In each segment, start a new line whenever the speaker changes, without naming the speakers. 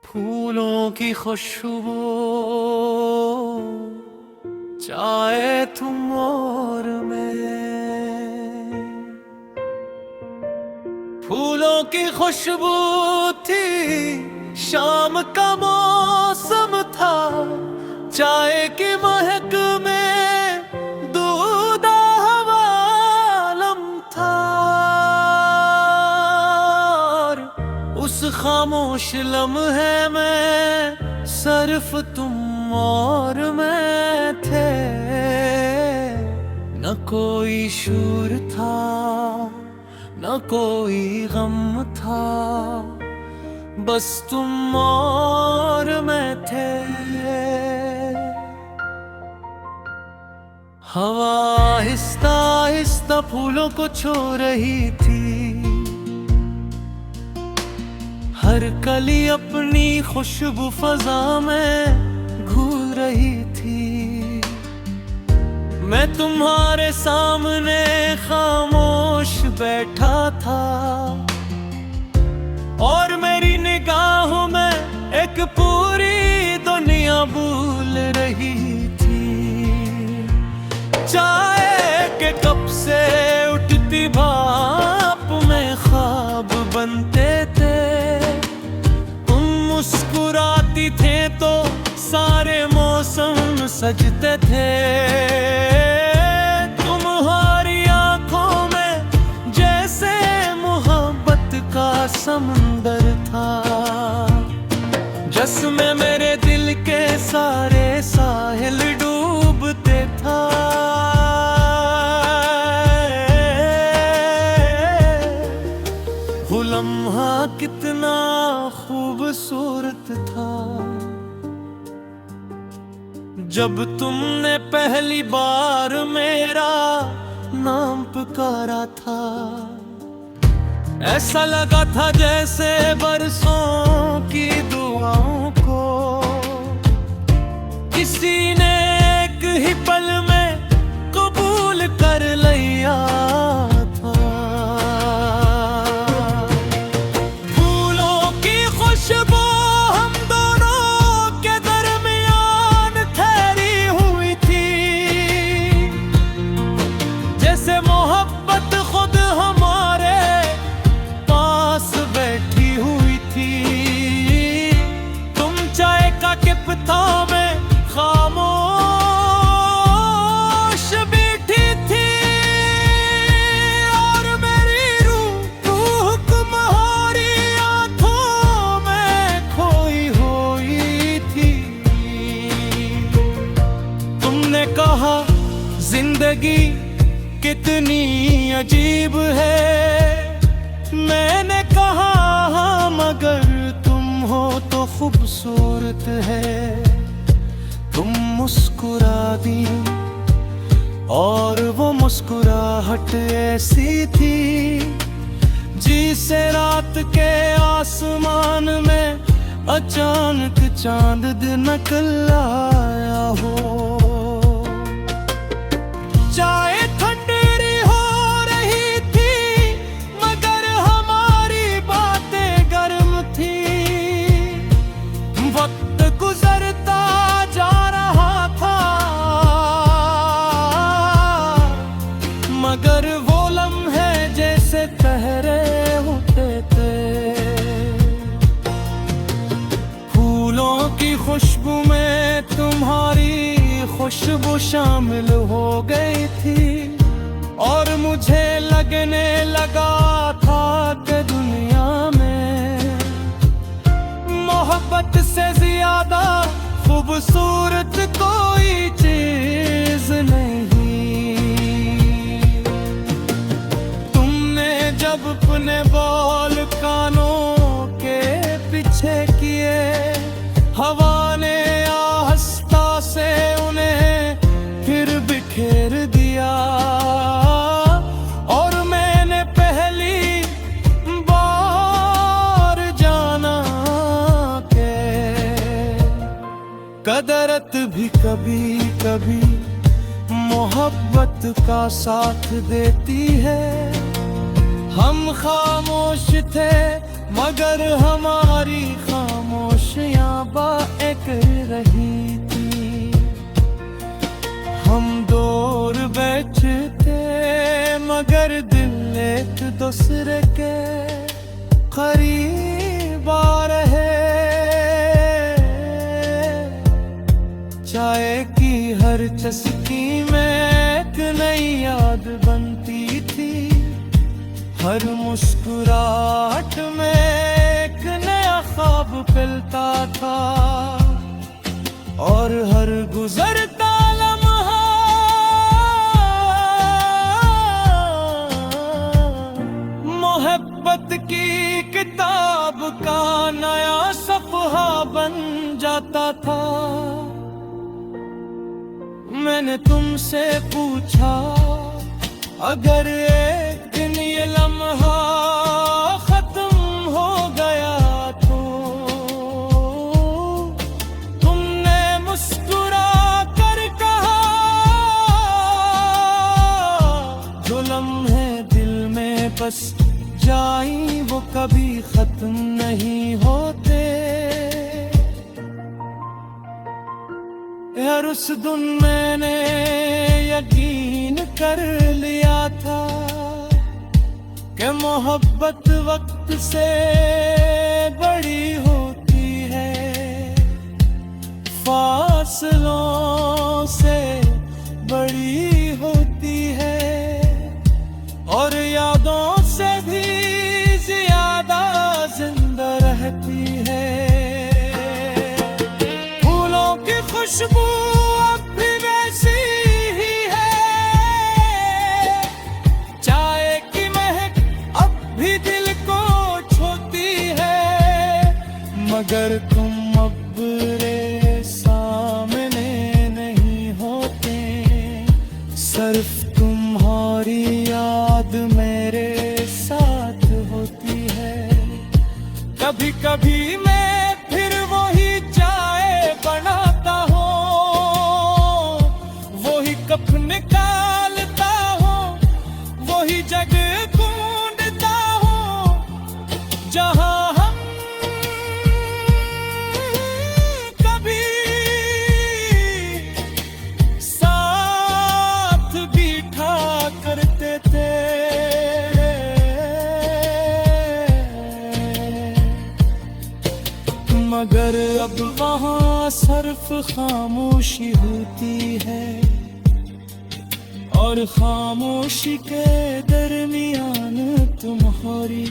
फूलों की खुशबू चाहे तुम और मैं। फूलों की खुशबू थी, शाम का मौसम था, चाय की महक में दूधा हवालम था। उस खामोश लम्हे में सिर्फ तुम और मैं थे। न कोई शोर था, न कोई गम था, बस तुम और मैं थे। हवा आहिस्ता आहिस्ता फूलों को छू रही थी, हर कली अपनी खुशबू फजा में घूल रही थी। मैं तुम्हारे सामने खामोश बैठा था और मेरी निगाहों में एक पूरी दुनिया भूल रही थी। चाय के कप से उठती भाप में ख्वाब बनते थे। तुम मुस्कुराती थे तो सारे मौसम सजते थे। तुम्हारी आंखों में जैसे मोहब्बत का समंदर था, जिसमें मेरे दिल के सारे साहिल डूबते था। वो लम्हा कितना खूबसूरत था, जब तुमने पहली बार मेरा नाम पुकारा था। ऐसा लगा था जैसे बरसों की दुआओं को किसी ने एक ही पल में कबूल कर लिया था। फूलों की खुशबू हम दोनों के दरमियान ठहरी हुई थी, जैसे मोहब्बत खुद हमारे पास बैठी हुई थी। तुम चाय का टिप थामे खामोश बैठी थी और मेरी रूह तुम्हारी आंखों में खोई हुई थी। तुमने कहा जिंदगी कितनी अजीब है, मैंने कहा हाँ मगर तुम हो तो खूबसूरत है। तुम मुस्कुरा दी और वो मुस्कुराहट ऐसी थी जिसे रात के आसमान में अचानक चांद निकल आया हो। चाय ठंडी हो रही थी मगर हमारी बातें गर्म थी। वक्त गुजरता जा रहा था मगर वो लम्हे जैसे ठहरे होते थे। फूलों की खुशबू में तुम्हारी खुशबू शामिल हो गई थी और मुझे लगने लगा था कि दुनिया में मोहब्बत से ज्यादा खूबसूरत कोई चीज नहीं। तुमने जब अपने बाल कानों के पीछे किए, हवा ने आहिस्ता से उन्हें फिर बिखेर दिया और मैंने पहली बार जाना के कदरत भी कभी कभी मोहब्बत का साथ देती है। हम खामोश थे मगर हमारी खामोश खामोशियां बातें कर रही थी। हम दूर बैठते मगर दिल एक दूसरे के करीब आ रहे। चाय की हर चुस्की में एक नई याद बनती थी। हर मुस्कुराहट में एक नया ख्वाब खिलता था और हर गुजरता लम्हा मोहब्बत की किताब का नया सफ़हा बन जाता था। मैंने तुमसे पूछा, अगर एक दिन ये लम्हा खत्म हो गया तो? तुमने मुस्कुरा कर कहा, जो लम्हे दिल में बस जाई वो कभी खत्म नहीं होते। यार उस दिन मैंने यकीन कर लिया था कि मोहब्बत वक्त से बड़ी होती है, फासलों से बड़ी होती है और यादों से भी ज्यादा जिंदा रहती है। फूलों की खुशबू अब भी वैसी ही है, चाय की महक अब भी दिल को छूती है, मगर तुम अब रे सामने नहीं होते। सिर्फ तुम्हारी याद मेरे साथ होती है। कभी कभी मैं फिर वही चाय बनाता हूँ, वही कप निकालता हूँ, वही जगह ढूंढता हूँ जहाँ हम कभी साथ बैठा करते थे। मगर अब वहाँ सिर्फ खामोशी होती है और खामोशी के दरमियान तुम्हारी।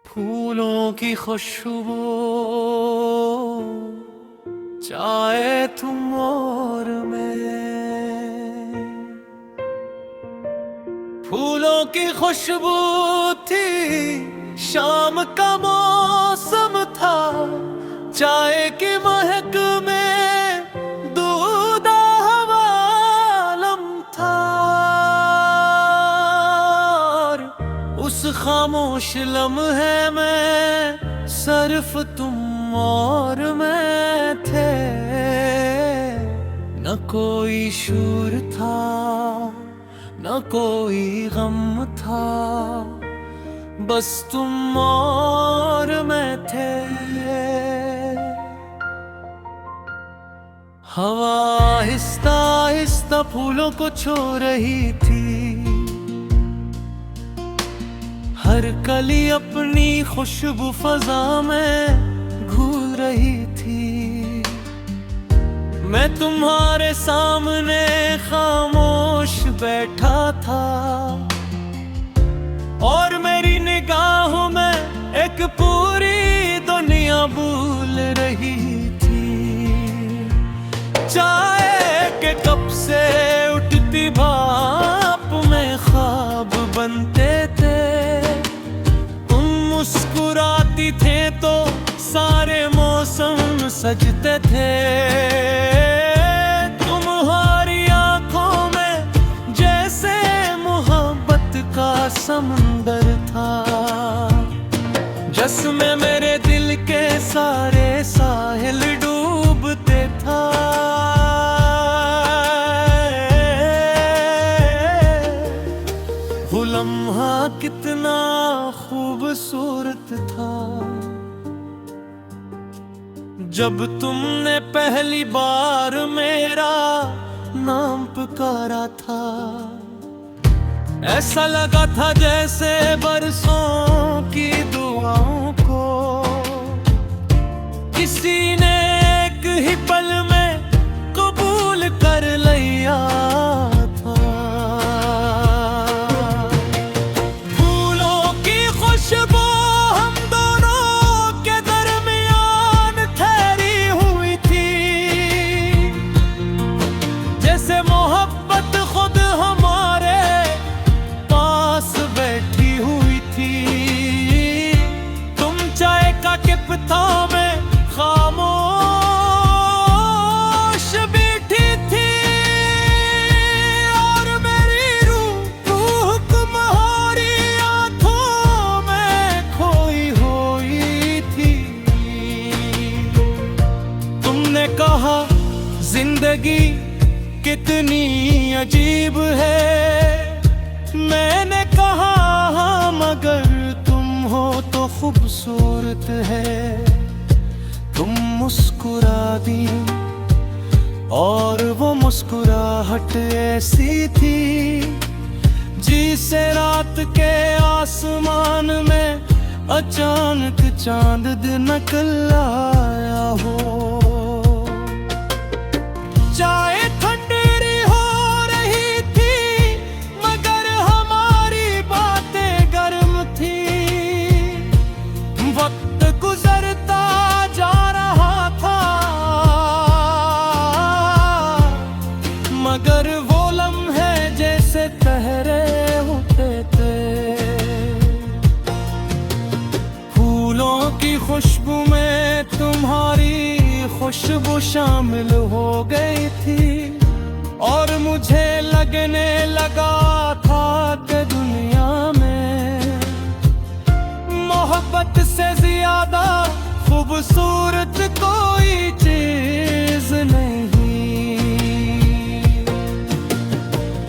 फूलों की खुशबू, चाहे तुम और मैं। फूलों की खुशबू थी, शाम का मौसम था, चाय की महक में दूध हवालम था। उस खामोश लम्हे में सिर्फ तुम और मैं थे। न कोई शोर था, न कोई गम था, बस तुम और मैं थे। हवा आहिस्ता आहिस्ता फूलों को छू रही थी, हर कली अपनी खुशबू फजा में घूल रही थी। मैं तुम्हारे सामने खामोश बैठा था और मेरी निगाहों में एक पूरी दुनिया भूल रही थी। चाय के कप से उठती भाप में ख्वाब बनते थे। तुम मुस्कुराती थे तो सारे मौसम सजते थे। तुम्हारी आंखों में जैसे मोहब्बत का समंदर था, जिसमें मेरे दिल के सारे साहिल डूबते था। जब तुमने पहली बार मेरा नाम पुकारा था, ऐसा लगा था जैसे बरसों की दुआओं को किसी ने एक ही पल में कबूल कर लिया था। फूलों की खुशबू हम दोनों के दरमियान ठहरी हुई थी, जैसे मोहब्बत खुद हमारे पास बैठी हुई थी। तुम चाय का किपता में खामोश बैठी थी और मेरी रूह तुम्हारी आंखों में खोई हुई थी। तुमने कहा जिंदगी कितनी अजीब है, मैंने कहा हाँ मगर तुम हो तो खूबसूरत है। तुम मुस्कुरा दी और वो मुस्कुराहट ऐसी थी जिसे रात के आसमान में अचानक चांद निकल आया हो। चाय ठंडी हो रही थी मगर हमारी बातें गर्म थी। वक्त गुजरता जा रहा था मगर वो लम्हे जैसे ठहरे होते थे। फूलों की खुशबू में तुम्हारी खुशबू शामिल हो गई थी और मुझे लगने लगा था कि दुनिया में मोहब्बत से ज्यादा खूबसूरत कोई चीज नहीं।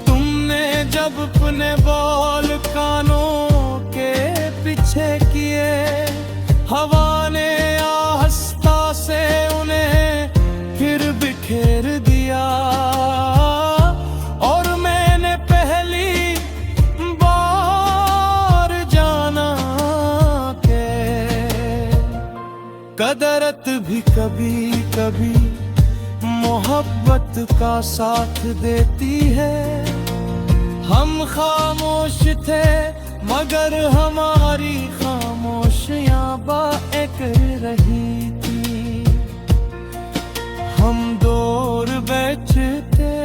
तुमने जब अपने बाल कानों के पीछे किए, हवा ने आहिस्ता से उन्हें फिर बिखेर दिया और मैंने पहली बार जाना के कदरत भी कभी कभी मोहब्बत का साथ देती है। हम खामोश थे मगर हमारी खामोशियां बातें कर रही थी। हम दूर बैठे थे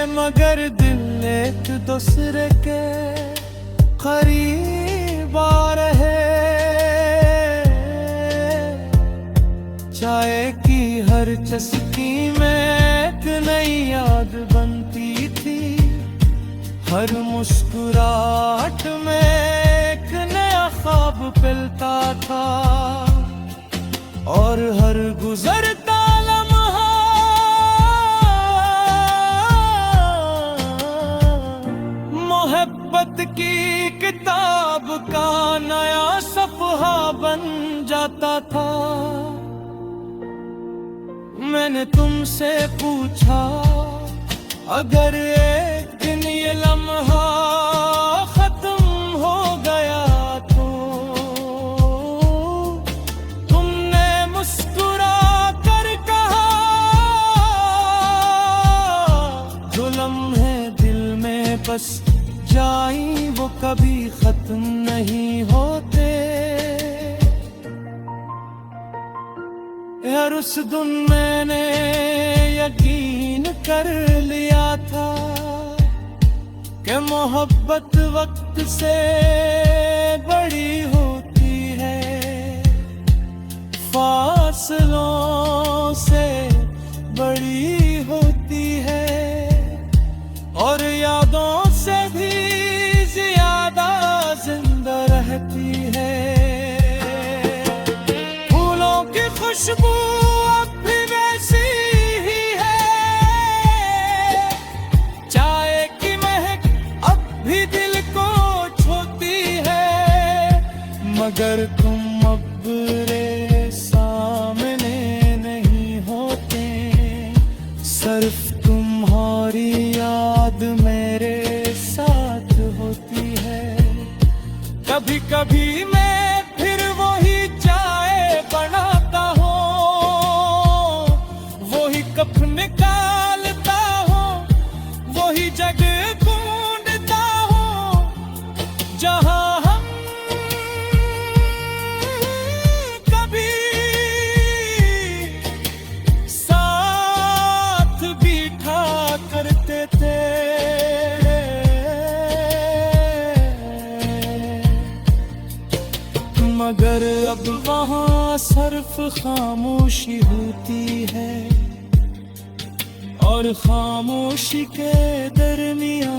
मगर दिल एक दूसरे के करीब आ रहे। चाय की हर चुस्की में एक नई याद बनती थी, हर मुस्कुराहट में एक नया ख्वाब पिलता था और हर गुजरता लम्हा मोहब्बत की किताब का नया सफ़हा बन जाता था। मैंने तुमसे पूछा अगर एक दिन ये लम्हा खत्म हो गया तो, तुमने मुस्कुरा कर कहा जो लम्हे दिल में बस जाई वो कभी खत्म नहीं होते। यार उस दिन मैंने यकीन कर लिया था कि मोहब्बत वक्त से बड़ी होती है, फासलों से बड़ी होती है और यादों से भी ज्यादा जिंदा रहती है। फूलों की खुशबू अब भी वैसी ही है, चाय की महक अब भी दिल को छूती है, मगर तुम अब रे सामने नहीं। सिर्फ तुम्हारी याद मेरे साथ होती है। कभी कभी मैं फिर वही चाय बनाता हूँ, वही कप निकालता हूँ, वही जगह ढूंढता हूँ जहाँ हम कभी साथ बैठा करते थे। मगर अब वहाँ सिर्फ खामोशी होती है, और खामोशी के दरमियान